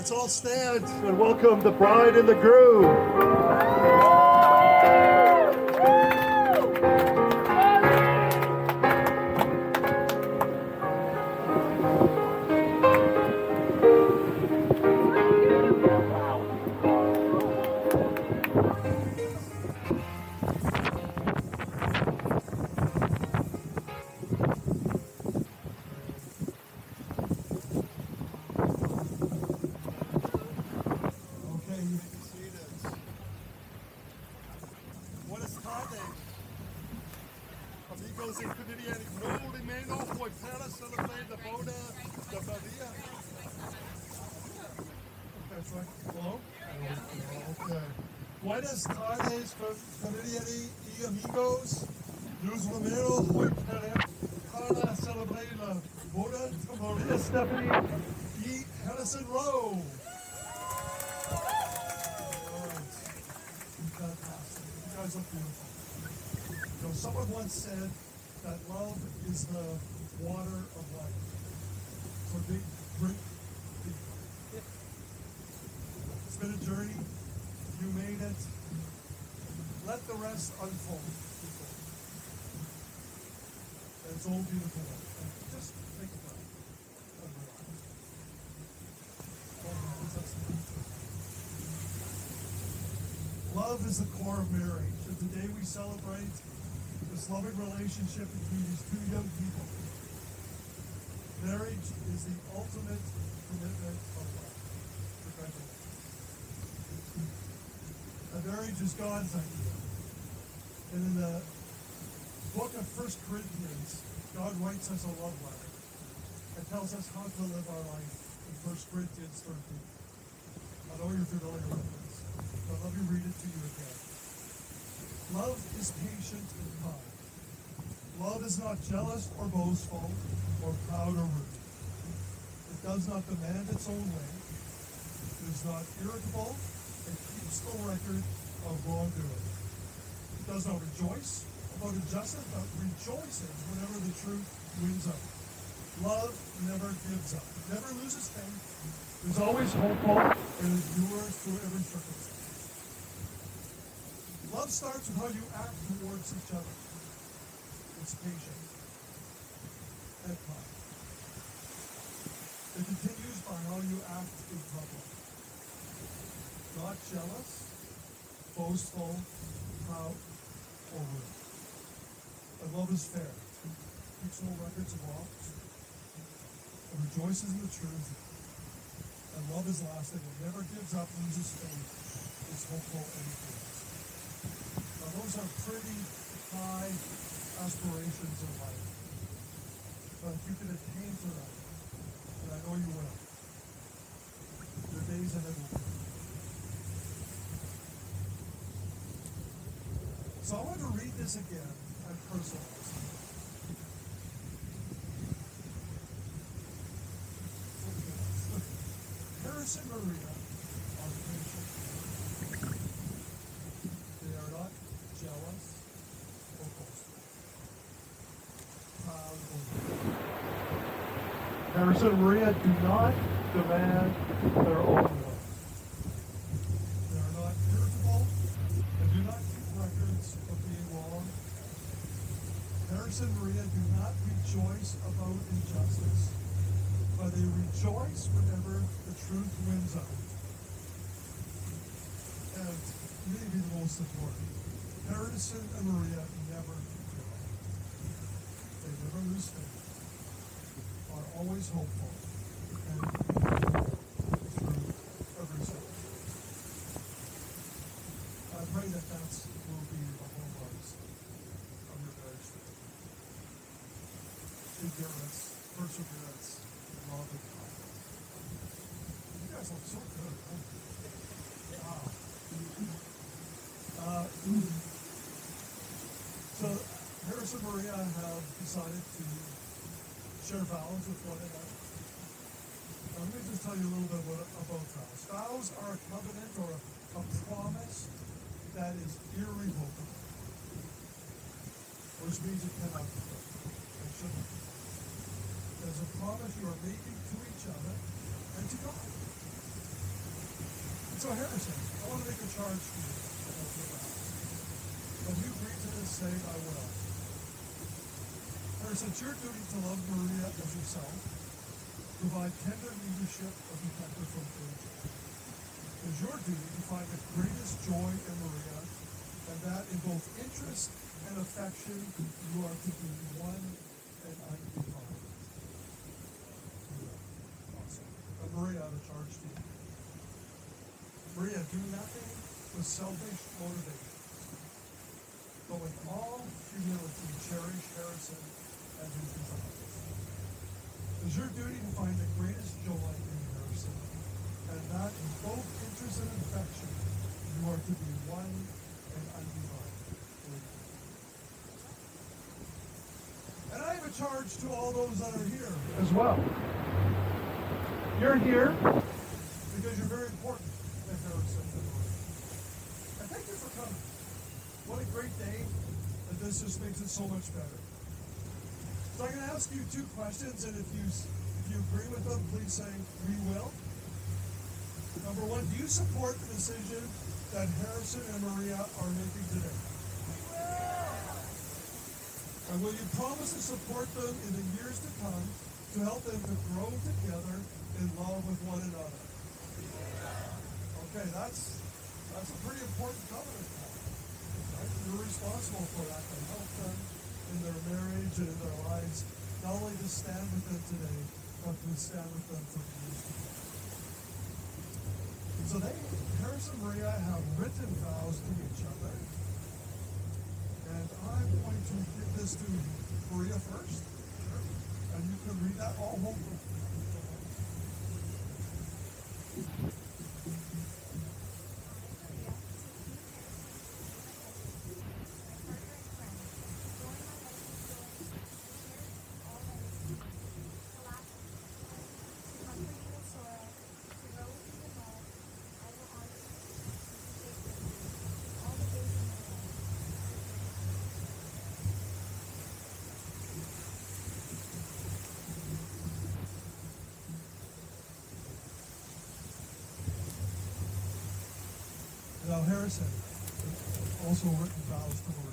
Let's all stand and welcome the bride and the groom. Okay, you can see this. Buenas tardes. Amigos en comunidad, no de menos hoy para celebrar la boda de María. That's right. Hello? Okay. Buenas tardes, familia y amigos. Nos vemos hoy para celebrar la boda de María Stephanie y Harrison Rowe. Fantastic. You guys look beautiful. You know, someone once said that love is the water of life. So big, drink deep. It's been a journey. You made it. Let the rest unfold. And it's all beautiful. And just take a breath and relax. Love is the core of marriage, and today we celebrate this loving relationship between these two young people. Marriage is the ultimate commitment of love. A marriage is God's idea. And in the book of 1 Corinthians, God writes us a love letter and tells us how to live our life in 1 Corinthians 13. I know you're familiar with this, but let me read it to you again. Love is patient and kind. Love is not jealous or boastful or proud or rude. It does not demand its own way. It is not irritable and keeps no record of wrongdoing. It does not rejoice about injustice, but rejoices whenever the truth wins out. Love never gives up. It never loses faith. Is always hopeful and endures through every circumstance. Love starts with how you act towards each other. It's patient and kind. It continues by how you act in public. Not jealous, boastful, proud, or rude. And love is fair. Keeps no records of wrongs. And rejoices in the truth. And love is lasting. It never gives up, loses faith, is hopeful, and endures. Now those are pretty high aspirations in life. But if you can attain to them, and I know you will, your days ahead will be. So I want to read this again and personalize it. Harris and Maria are patient. They are not jealous or boastful. Proud or rude. Harris and Maria do not demand their own way. They are not irritable and do not keep records of being wrong. Harris and Maria do not rejoice about injustice, but they rejoice whenever the truth wins out. And maybe the most important, Harrison and Maria never give up. They never lose faith, are always hopeful, and through every circumstance. I pray that will be the hallmarks of your marriage today. Endurance, perseverance, love and kindness. You guys look so good, huh? Wow. So Harris and Maria have decided to share vows with one another. Now, let me just tell you a little bit about vows. Vows are a covenant or a promise that is irrevocable, which means it cannot be broken. It shouldn't be. There's a promise you are making to each other and to God. So Harrison, I want to make a charge to you. When you agree to this, say, I will. Harrison, it's your duty to love Maria as yourself, provide tender leadership of protector from danger. It is your duty to find the greatest joy in Maria, and that in both interest and affection you are to be one and undivided. Awesome. Maria, I have a charge to you. Maria, do nothing with selfish motivation, but with all humility cherish Harrison and his desires. It is your duty to find the greatest joy in Harrison, and that in both interest and affection you are to be one and undivided. And I have a charge to all those that are here as well. You're here because you're very important to Harrison and Maria. And thank you for coming. What a great day, and this just makes it so much better. So I'm going to ask you two questions, and if you agree with them, please say, we will. Number one, do you support the decision that Harrison and Maria are making today? We will. And will you promise to support them in the years to come to help them to grow together in love with one another? Okay, that's a pretty important covenant. Right? You're responsible for that, to help them in their marriage and in their lives, not only to stand with them today, but to stand with them for years to come. So Harrison and Maria have written vows to each other, and I'm going to give this to Maria first, and you can read that all home. Now Harrison also written vows to Maria.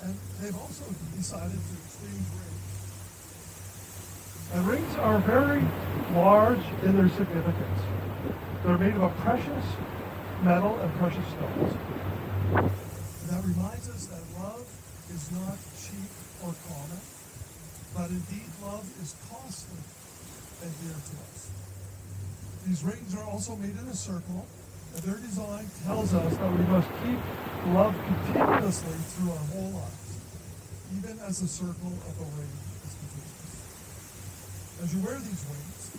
And they've also decided to exchange rings. And rings are very large in their significance. They're made of a precious metal and precious stones. And that reminds us that love is not cheap or common, but indeed love is costly and dear to us. These rings are also made in a circle, and their design tells us that we must keep love continuously through our whole lives, even as the circle of the ring is between us. As you wear these rings,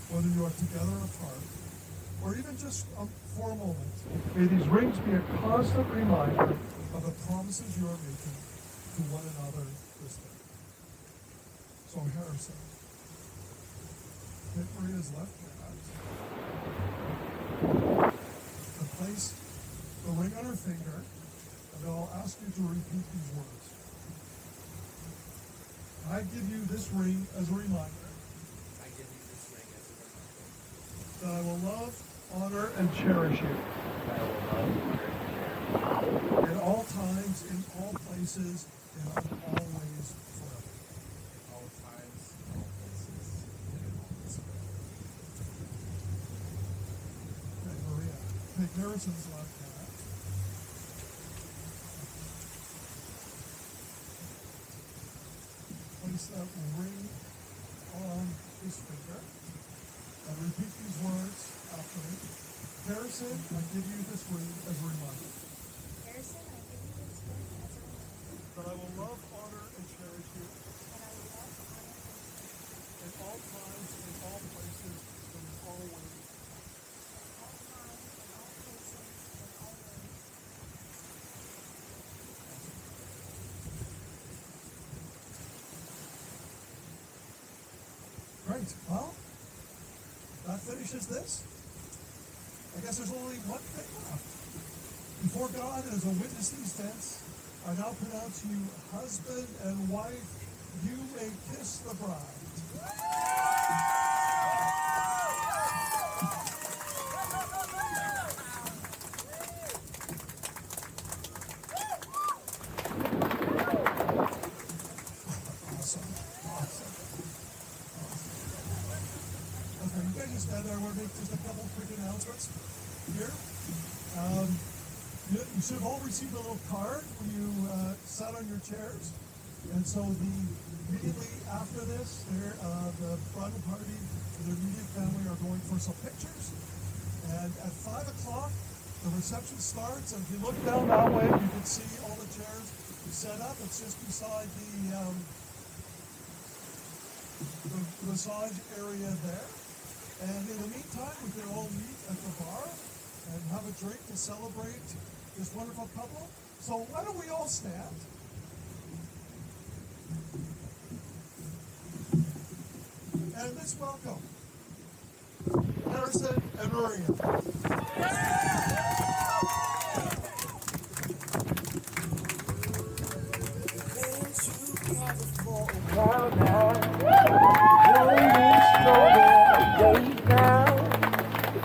whether you are together or apart, or even just for a moment, may these rings be a constant reminder of the promises you are making to one another this day. So Harrison, hit Maria's left hand, and place the ring on her finger, and then I'll ask you to repeat these words. I give you this ring as a reminder. I give you this ring as a reminder. That I will love, honor, and cherish you. That I will love, honor, and cherish you. In all times, in all places, and in all ways forever. In all times, in all places, and in all ways forever. Okay, Maria, take Harrison's left hand. Place that ring on his finger. and repeat these words after me. Harrison, I give you this ring as a reminder Harrison, I give you this ring as a reminder that I will love, honor, and cherish you that I will love, honor, and cherish you in all times, in all places, and in all ways. at all times, in all places, and in all ways. Great. Well, that finishes this. I guess there's only one thing left. Before God, as a witness these tents, I now pronounce you husband and wife. You may kiss the bride. Awesome. Awesome. Okay, you guys just stand there. I want to make just a couple quick announcements here. You should have all received a little card when you sat on your chairs. And so immediately after this, the bridal party and their immediate family are going for some pictures. And at 5 o'clock, the reception starts. And if you look down that way, you can see all the chairs set up. It's just beside the massage area there. And in the meantime, we can all meet at the bar and have a drink to celebrate this wonderful couple. So why don't we all stand? And let's welcome Harrison and Maria.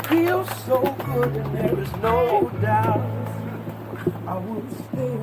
Feels so good and there is no doubt I will stay